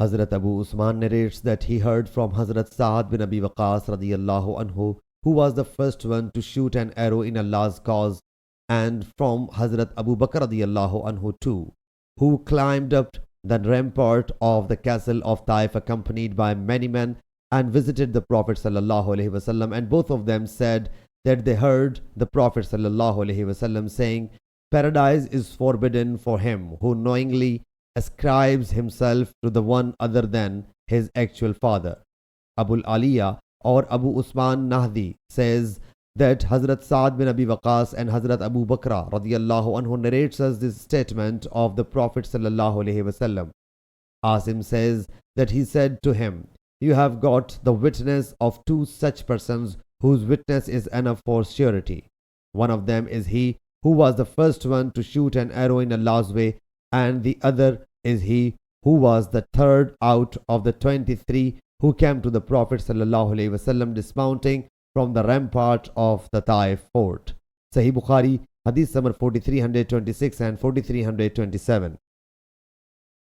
Hazrat Abu Usman narrates that he heard from Hazrat Sa'ad bin Abi Waqqas radiyallahu anhu, who was the first one to shoot an arrow in Allah's cause, and from Hazrat Abu Bakr radiyallahu anhu too, who climbed up the rampart of the castle of Taif accompanied by many men and visited the Prophet sallallahu alaihi wasallam, and both of them said that they heard the Prophet sallallahu alaihi wasallam saying, "Paradise is forbidden for him who knowingly ascribes himself to the one other than his actual father." Abul Aliya or Abu Usman Nahdi says that Hazrat Sa'ad bin Abi Waqqas and Hazrat Abu Bakr radiyallahu anhu narrates us this statement of the Prophet sallallahu alaihi wasallam. Asim says that he said to him, "You have got the witness of two such persons whose witness is enough for surety. One of them is he who was the first one to shoot an arrow in Allah's way, and the other is he who was the third out of the 23 who came to the Prophet sallallahu alaihi wasallam dismounting from the rampart of the Taif fort." Sahih Bukhari, Hadith number 4326 and 4327.